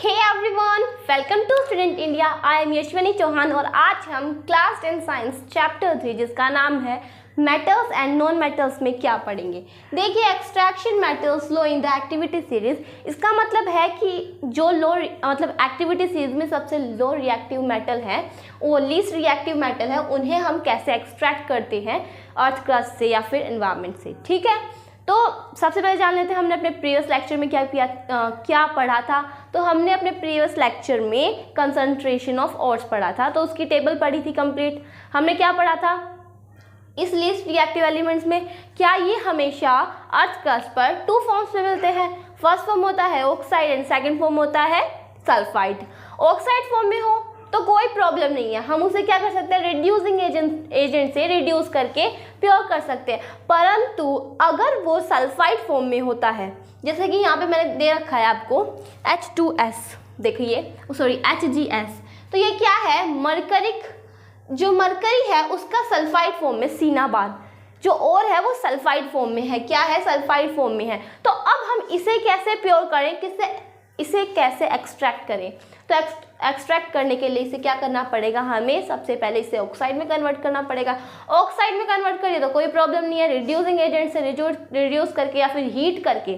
Hey everyone, welcome to student India. I am Yashvani Chauhan और आज हम क्लास 10 साइंस चैप्टर 3 जिसका नाम है मेटल्स एंड नॉन मेटल्स में क्या पढ़ेंगे। देखिए, extraction metals low in the activity series, इसका मतलब है कि जो लो मतलब एक्टिविटी सीरीज में सबसे लो रिएक्टिव मेटल है, वो लीस्ट रिएक्टिव मेटल है, उन्हें हम कैसे एक्सट्रैक्ट करते हैं अर्थ क्रस्ट से या फिर एनवायरनमेंट से। ठीक है, तो सबसे पहले जान लेते हैं हमने अपने प्रीवियस लेक्चर में क्या पढ़ा था। तो हमने अपने प्रीवियस लेक्चर में कंसंट्रेशन ऑफ ओर्स पढ़ा था, तो उसकी टेबल पढ़ी थी कंप्लीट। हमने क्या पढ़ा था, इस लीस्ट रिएक्टिव एलिमेंट्स में क्या ये हमेशा अर्थ क्रस्ट पर टू फॉर्म्स में मिलते हैं। फर्स्ट फॉर्म होता है ऑक्साइड एंड सेकंड फॉर्म होता है सल्फाइड। ऑक्साइड फॉर्म में हो तो कोई प्रॉब्लम नहीं है, हम उसे क्या कर सकते हैं, रिड्यूसिंग एजेंट से रिड्यूस करके प्योर कर सकते हैं। परंतु अगर वो सल्फाइड फॉर्म में होता है, जैसे कि यहाँ पे मैंने दे रखा है आपको H2S, देखिए सॉरी HGS, तो ये क्या है, मरकरिक, जो मरकरी है उसका सल्फाइड फॉर्म में सिनाबार, जो और है वो सल्फाइड फॉर्म में है। क्या है, सल्फाइड फॉर्म में है। तो अब हम इसे कैसे प्योर करें, इसे कैसे एक्सट्रैक्ट करें। तो एक्सट्रैक्ट करने के लिए इसे क्या करना पड़ेगा, हमें सबसे पहले इसे ऑक्साइड में कन्वर्ट करना पड़ेगा। ऑक्साइड में कन्वर्ट करिए तो कोई प्रॉब्लम नहीं है, रिड्यूसिंग एजेंट से रिड्यूस करके या फिर हीट करके।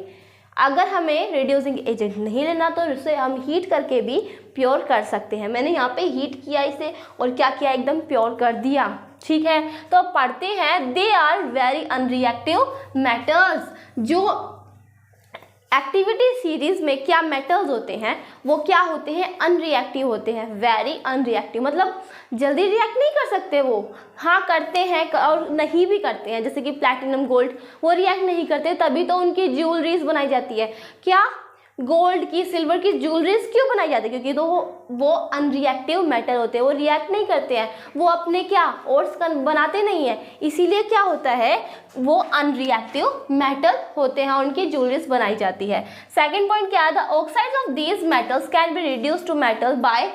अगर हमें रिड्यूसिंग एजेंट नहीं लेना तो इसे हम हीट करके भी प्योर कर सकते हैं। मैंने यहाँ पे हीट किया इसे और क्या किया, एकदम प्योर कर दिया। ठीक है, तो पढ़ते हैं, they are very unreactive metals. जो एक्टिविटी सीरीज में क्या मेटल्स होते हैं, वो क्या होते हैं, अनरिएक्टिव होते हैं। वेरी अनरिएक्टिव मतलब जल्दी रिएक्ट नहीं कर सकते वो, हाँ करते हैं और नहीं भी करते हैं, जैसे कि प्लैटिनम गोल्ड, वो रिएक्ट नहीं करते, तभी तो उनकी ज्वेलरीज बनाई जाती है। क्या गोल्ड की सिल्वर की ज्वेलरीज क्यों बनाई जाती है, क्योंकि तो वो अनरिएक्टिव मेटल होते हैं, वो रिएक्ट नहीं करते हैं, वो अपने क्या ओर्स बनाते नहीं है, इसीलिए क्या होता है, वो अनरिएक्टिव मेटल होते हैं, उनकी ज्वेलरीज बनाई जाती है। सेकंड पॉइंट क्या है, the oxides of these metals can be reduced to metal by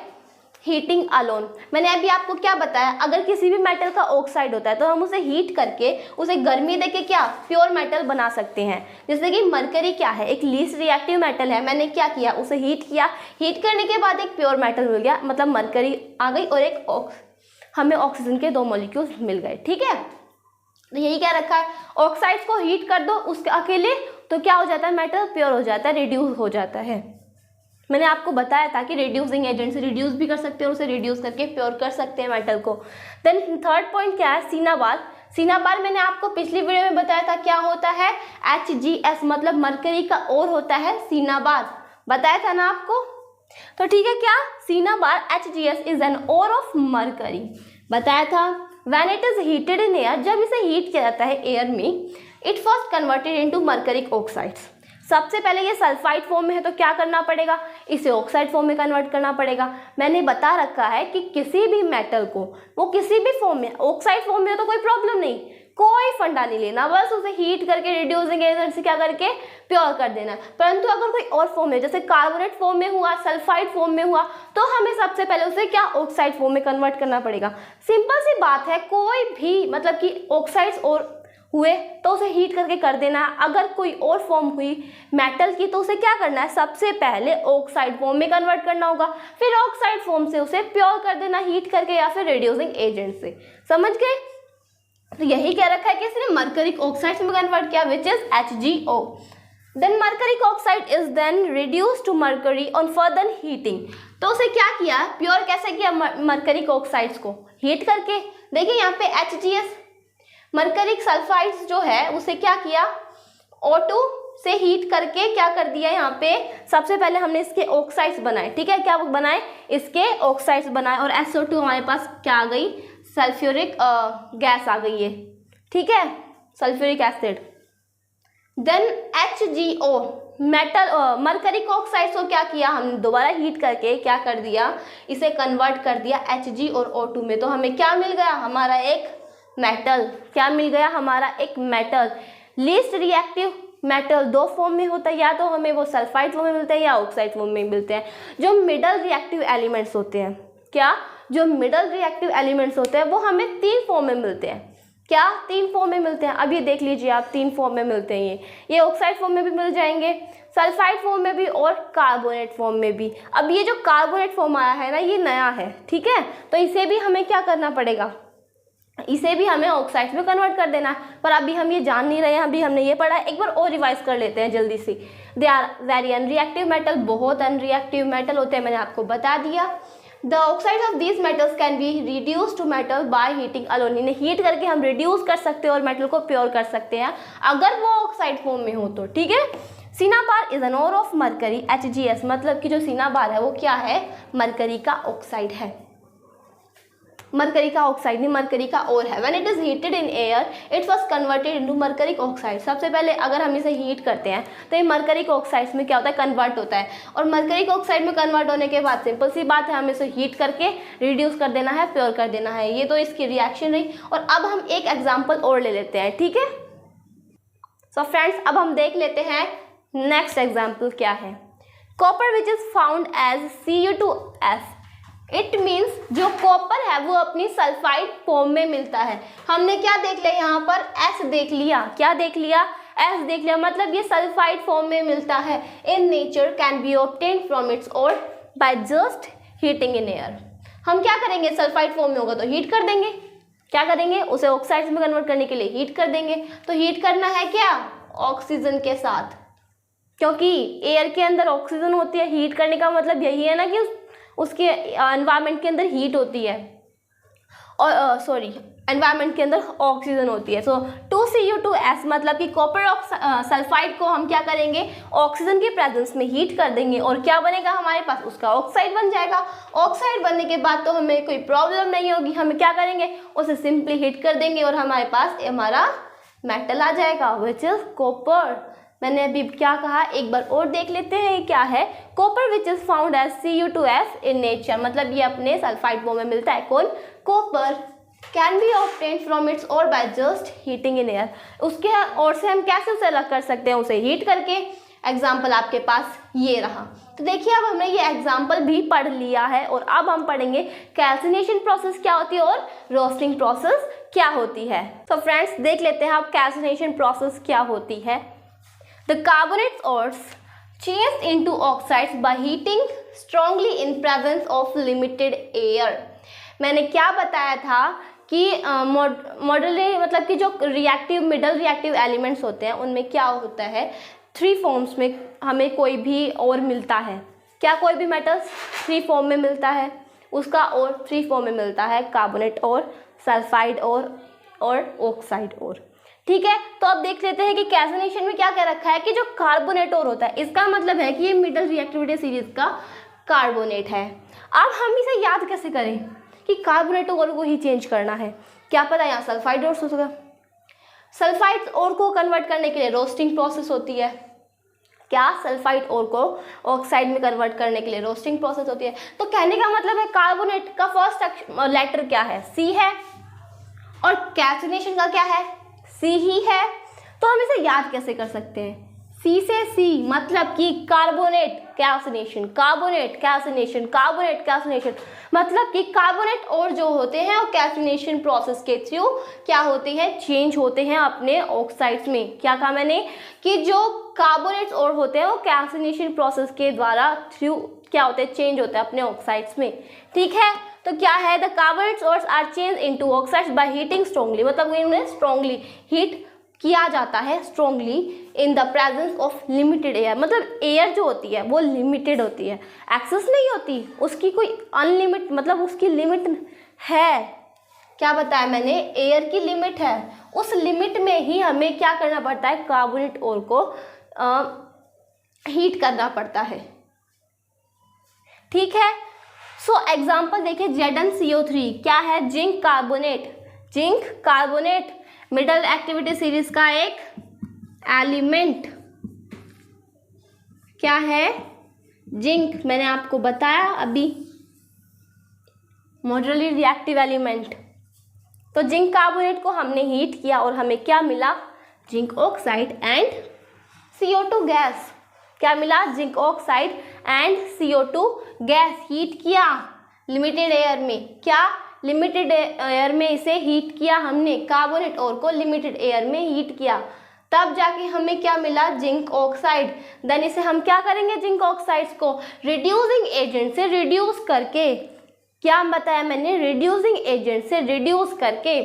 heating alone. मैंने अभी आपको क्या बताया, अगर किसी भी मेटल का ऑक्साइड होता है तो हम उसे हीट करके उसे गर्मी देके क्या प्योर मेटल बना सकते हैं। जैसे कि मरकरी क्या है, एक लीस्ट रिएक्टिव मेटल है, मैंने क्या किया, उसे हीट किया, हीट करने के बाद एक प्योर मेटल मिल गया, मतलब मरकरी आ गई और हमें ऑक्सीजन के 2 मॉलिक्यूल्स मिल गए। ठीक है, तो यही क्या रखा है, ऑक्साइड्स को हीट कर दो उसके अकेले तो क्या हो जाता है, मेटल प्योर हो जाता है, रिड्यूस हो जाता है। मैंने आपको बताया था कि रिड्यूसिंग एजेंट से रिड्यूस भी कर सकते हैं और उसे रिड्यूस करके प्योर कर सकते हैं मेटल को। देन थर्ड पॉइंट क्या है, सिनाबार। सिनाबार मैंने आपको पिछली वीडियो में बताया था क्या होता है, HGS मतलब मरकरी का और होता है सिनाबार, बताया था ना आपको। तो ठीक है, क्या cinnabar HGS is an ore of mercury, बताया था। When it is heated in air, जब इसे हीट किया जाता है एयर में, it first converted into mercuric oxides. सबसे पहले ये सल्फाइड फॉर्म में है तो क्या करना पड़ेगा, इसे ऑक्साइड फॉर्म में कन्वर्ट करना पड़ेगा। मैंने बता रखा है कि किसी भी मेटल को वो किसी भी फॉर्म में, ऑक्साइड फॉर्म में हो तो कोई प्रॉब्लम नहीं, कोई फंडा नहीं लेना, बस उसे हीट करके रिड्यूसिंग एजेंट से क्या करके प्योर कर देना। परंतु अगर कोई और फॉर्म में, जैसे कार्बोनेट फॉर्म में हुआ, सल्फाइड फॉर्म में हुआ, तो हमें सबसे पहले उसे क्या ऑक्साइड फॉर्म में कन्वर्ट करना पड़ेगा। सिंपल सी बात है, कोई भी मतलब कि ऑक्साइड्स और हुए तो उसे हीट करके कर देना है। अगर कोई और फॉर्म हुई मेटल की तो उसे क्या करना है, सबसे पहले ऑक्साइड फॉर्म में कन्वर्ट करना होगा, फिर ऑक्साइड फॉर्म से उसे प्योर कर देना हीट करके या फिर रिड्यूसिंग एजेंट से। समझ गए, तो यही क्या रखा है कि इसने मरकरिक ऑक्साइड में कन्वर्ट किया, which is HgO। Then mercuric oxide is then reduce to mercury on further heating. तो उसे क्या किया, प्योर कैसे किया मरकरिक ऑक्साइड्स को, हीट करके। देखिए यहाँ पे HGS मरकरिक सल्फाइड्स जो है उसे क्या किया, O2 से हीट करके क्या कर दिया, यहाँ पे सबसे पहले हमने इसके ऑक्साइड्स बनाए। ठीक है, क्या बनाए, इसके ऑक्साइड्स बनाए, और SO2 हमारे पास क्या आ गई, सल्फ्यूरिक गैस आ गई है। ठीक है, sulphuric acid. Then HgO metal mercuric oxides को क्या किया, हमने दोबारा हीट करके क्या कर दिया, इसे कन्वर्ट कर दिया Hg और O2 में, तो हमें क्या मिल गया, हमारा एक मेटल। क्या मिल गया, हमारा एक metal. Least reactive metal 2 form में होता है, या तो हमें वो सल्फाइड फॉर्म में मिलते हैं या ऑक्साइड फॉर्म में मिलते हैं। जो मिडल रिएक्टिव एलिमेंट्स होते हैं, क्या जो मिडल रिएक्टिव एलिमेंट्स होते हैं वो हमें 3 फॉर्म में मिलते हैं। क्या 3 फॉर्म में मिलते हैं? अब ये देख लीजिए आप, 3 फॉर्म में मिलते हैं ये ऑक्साइड फॉर्म में भी मिल जाएंगे, सल्फाइड फॉर्म में भी और कार्बोनेट फॉर्म में भी। अब ये जो कार्बोनेट फॉर्म आया है ना, ये नया है, ठीक है, तो इसे भी हमें क्या करना पड़ेगा, इसे भी हमें ऑक्साइड में कन्वर्ट कर देना है। पर अभी हम ये जान नहीं रहे हैं, अभी हमने ये पढ़ा है, एक बार और रिवाइज कर लेते हैं जल्दी से। They are very unreactive metal, बहुत अनरिएक्टिव मेटल होते हैं, मैंने आपको बता दिया। The oxide of these metals can be reduce to metal by heating alone, इन्हें हीट करके हम रिड्यूस कर सकते हैं और मेटल को प्योर कर सकते हैं अगर वो ऑक्साइड फॉर्म में हो तो, ठीक है। Cinnabar is an ore of mercury, HgS, मतलब कि जो सिनाबार है वो क्या है, मरकरी का ऑक्साइड है, मरकरी का ऑक्साइड नहीं, मरकरी का ओर है। When it is heated in air it was converted into mercuric oxide. सबसे पहले अगर हम इसे हीट करते हैं तो ये मरकरिक ऑक्साइड्स में क्या होता है, कन्वर्ट होता है, और मरकरिक ऑक्साइड में कन्वर्ट होने के बाद सिंपल सी बात है, हमें इसे हीट करके रिड्यूस कर देना है, प्योर कर देना है। ये तो इसकी रिएक्शन रही। और अब हम एक एग्जाम्पल और ले लेते हैं, ठीक है। सो फ्रेंड्स, अब हम देख लेते हैं नेक्स्ट एग्जाम्पल क्या है। Copper which is found as Cu2S, it means जो कॉपर है वो अपनी सल्फाइड फॉर्म में मिलता है। हमने क्या देख लिया यहाँ पर, S देख लिया, क्या देख लिया, S देख लिया, मतलब ये सल्फाइड फॉर्म में मिलता है। In nature can be obtained from its ore by just heating in air. हम क्या करेंगे, सल्फाइड फॉर्म में होगा तो हीट कर देंगे, क्या करेंगे, उसे ऑक्साइड्स में कन्वर्ट करने के लिए हीट कर देंगे। तो हीट करना है क्या, ऑक्सीजन के साथ, क्योंकि एयर के अंदर ऑक्सीजन होती है। हीट करने का मतलब यही है ना कि उसके एनवायरनमेंट के अंदर हीट होती है, और एनवायरनमेंट के अंदर ऑक्सीजन होती है। सो 2Cu2S मतलब कि कॉपर सल्फाइड को हम क्या करेंगे, ऑक्सीजन के प्रेजेंस में हीट कर देंगे, और क्या बनेगा हमारे पास, उसका ऑक्साइड बन जाएगा। ऑक्साइड बनने के बाद तो हमें कोई प्रॉब्लम नहीं होगी, हम क्या करेंगे, उसे सिंपली हीट कर देंगे और हमारे पास हमारा मेटल आ जाएगा, विच इज कॉपर। मैंने अभी क्या कहा, एक बार और देख लेते हैं क्या है। Copper which is found as Cu2S in nature, मतलब ये अपने सल्फाइड फॉर्म में मिलता है, कौन, copper. Can be obtained from its ore by just heating in air, उसके और से हम कैसे उसे अलग कर सकते हैं, उसे हीट करके। एग्जाम्पल आपके पास ये रहा। तो देखिए अब हमने ये एग्जाम्पल भी पढ़ लिया है, और अब हम पढ़ेंगे कैल्सिनेशन प्रोसेस क्या होती है और रोस्टिंग प्रोसेस क्या होती है। तो फ्रेंड्स देख लेते हैं अब कैल्सिनेशन प्रोसेस क्या होती है। The carbonates ores changed into oxides by heating strongly in presence of limited air। मैंने क्या बताया था कि मॉडलरी मतलब कि जो रिएक्टिव मिडल रिएक्टिव एलिमेंट्स होते हैं उनमें क्या होता है, 3 फॉर्म्स में हमें कोई भी और मिलता है। क्या कोई भी मेटल्स 3 फॉर्म में मिलता है, उसका और 3 फॉर्म में मिलता है, कार्बोनेट और, सल्फाइड और ऑक्साइड और, ठीक है। तो अब देख लेते हैं कि कैल्सिनेशन में क्या क्या रखा है कि जो कार्बोनेट और होता है, इसका मतलब है कि ये मिडल रिएक्टिविटी सीरीज का कार्बोनेट है। अब हम इसे याद कैसे करें कि कार्बोनेट और को ही चेंज करना है, क्या पता यहाँ सल्फाइड और होगा। सल्फाइड और को कन्वर्ट करने के लिए रोस्टिंग प्रोसेस होती है, क्या, सल्फाइड और को ऑक्साइड में कन्वर्ट करने के लिए रोस्टिंग प्रोसेस होती है। तो कहने का मतलब है कार्बोनेट का फर्स्ट लेटर क्या है, C है, और कैल्सिनेशन का क्या है, C ही है। तो हम इसे याद कैसे कर सकते हैं, C से C मतलब कि carbonate calcination, carbonate calcination, carbonate calcination, मतलब कि कार्बोनेट और जो होते हैं वो कैल्सिनेशन प्रोसेस के थ्रू क्या होते हैं, चेंज होते हैं अपने ऑक्साइड्स में। क्या कहा मैंने कि जो कार्बोनेट्स और होते हैं वो कैल्सिनेशन प्रोसेस के द्वारा थ्रू क्या होते हैं, चेंज होते हैं अपने ऑक्साइड्स में, ठीक है। तो क्या है, the carbonates ore are change into oxides by heating strongly, मतलब इन्हें स्ट्रांगली हीट किया जाता है, strongly in the presence of limited air, मतलब एयर जो होती है वो लिमिटेड होती है, एक्सेस नहीं होती, उसकी कोई अनलिमिट मतलब उसकी लिमिट है। क्या बताया मैंने, एयर की लिमिट है, उस लिमिट में ही हमें क्या करना पड़ता है, कार्बोनेट और को हीट करना पड़ता है, ठीक है। सो एग्जाम्पल देखिए, ZnCO3 क्या है, zinc carbonate, zinc carbonate middle activity series का एक एलिमेंट, क्या है, जिंक, मैंने आपको बताया अभी, मॉडलरी रिएक्टिव एलिमेंट। तो जिंक कार्बोनेट को हमने हीट किया और हमें क्या मिला, zinc oxide and CO2 gas, क्या मिला, zinc oxide and CO2 gas, heat किया लिमिटेड एयर में, क्या, लिमिटेड एयर में इसे हीट किया हमने, कार्बोनेट ओर को लिमिटेड एयर में हीट किया, तब जाके हमें क्या मिला, जिंक ऑक्साइड। देन इसे हम क्या करेंगे, जिंक ऑक्साइड्स को रिड्यूसिंग एजेंट से रिड्यूस करके, क्या बताया मैंने, रिड्यूसिंग एजेंट से रिड्यूस करके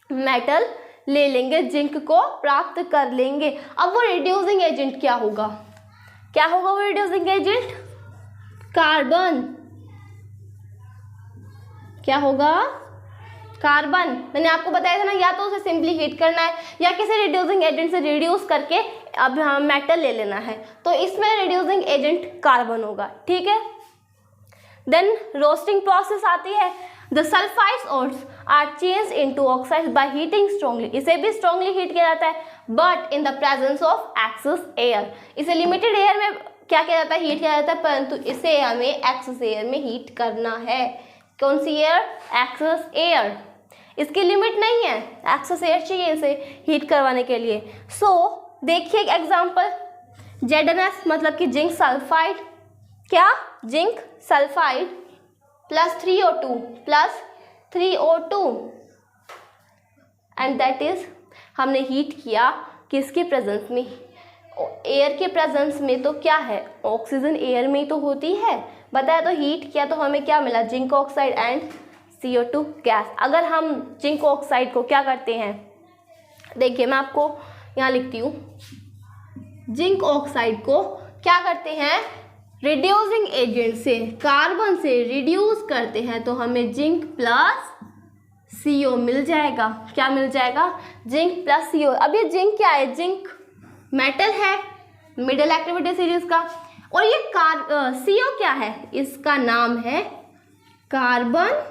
मेटल ले लेंगे, जिंक को प्राप्त कर लेंगे। अब वो रिड्यूसिंग एजेंट क्या होगा, क्या होगा वो रिड्यूसिंग एजेंट, कार्बन। क्या होगा, कार्बन। मैंने आपको बताया था ना, या तो उसे सिंपली हीट करना है या किसी रिड्यूसिंग एजेंट से रिड्यूस करके अब हम मेटल ले लेना है, तो इसमें रिड्यूसिंग एजेंट कार्बन होगा, ठीक है। देन रोस्टिंग प्रोसेस आती है, the sulphides ores are change into oxides by heating strongly, इसे भी स्ट्रांगली हीट किया जाता है, but in the presence of excess air, इसे लिमिटेड एयर में क्या किया जाता है, हीट किया जाता है, परंतु इसे हमें एक्सेस एयर में हीट करना है। कौन सी एयर, एक्सेस एयर, इसकी लिमिट नहीं है, एक्सेस एयर चाहिए इसे हीट करवाने के लिए। सो देखिए एक एग्जांपल, ZnS मतलब कि जिंक सल्फाइड, क्या, zinc sulphide plus 3O2 and that is, हमने हीट किया किसके प्रेजेंस में, एयर के प्रेजेंस में। तो क्या है, ऑक्सीजन एयर में ही तो होती है, बताया, तो हीट किया तो हमें क्या मिला, zinc oxide and CO2 gas. अगर हम जिंक ऑक्साइड को क्या करते हैं, देखिए मैं आपको यहाँ लिखती हूँ, जिंक ऑक्साइड को क्या करते हैं, रिड्यूसिंग एजेंट से कार्बन से रिड्यूस करते हैं, तो हमें जिंक प्लस CO मिल जाएगा। क्या मिल जाएगा, जिंक प्लस CO। अब ये जिंक क्या है, जिंक मेटल है मिडिल एक्टिविटी सीरीज का, और ये CO क्या है, इसका नाम है कार्बन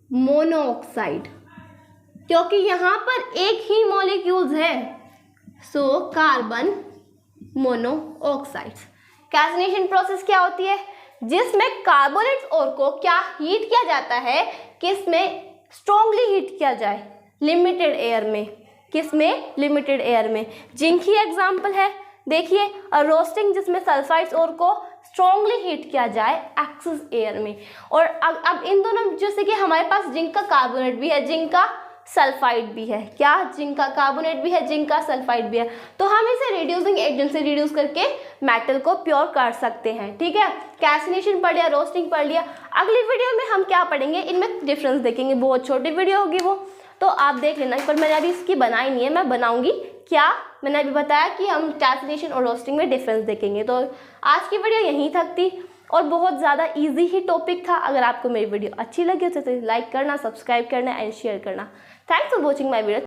मोनोऑक्साइड, क्योंकि यहाँ पर एक ही मॉलिक्यूल्स है, so carbon monoxide. Calcination process क्या होती है, जिसमें कार्बोनेट्स ओर को क्या हीट किया जाता है, किसमें, स्ट्रांगली हीट किया जाए, लिमिटेड एयर में, किसमें, लिमिटेड एयर में। जिंक ही एग्जांपल है, देखिए, और रोस्टिंग जिसमें सल्फाइड्स ओर को स्ट्रांगली हीट किया जाए एक्सेस एयर में। और अब इन दोनों, जैसे कि हमारे पास जिंक का कार्बोनेट भी है, जिंक का सल्फाइड भी है, क्या, जिंक का कार्बोनेट भी है, जिंक का सल्फाइड भी है, तो हम इसे रिड्यूसिंग एजेंट से रिड्यूस करके मेटल को प्योर कर सकते हैं, ठीक है। कैल्सिनेशन पढ़ लिया, रोस्टिंग पढ़ लिया। अगली वीडियो में हम क्या पढ़ेंगे, इनमें डिफरेंस देखेंगे, बहुत छोटी वीडियो होगी वो, तो आप देख लेना, पर मैंने अभी इसकी बनाई नहीं है, मैं बनाऊंगी। क्या, मैंने अभी बताया कि हम कैल्सिनेशन और रोस्टिंग में डिफरेंस देखेंगे। तो आज की वीडियो यहीं तक थी, और बहुत ज़्यादा इजी ही टॉपिक था। अगर आपको मेरी वीडियो अच्छी लगी तो लाइक करना, सब्सक्राइब करना एंड शेयर करना। Thanks for watching my video.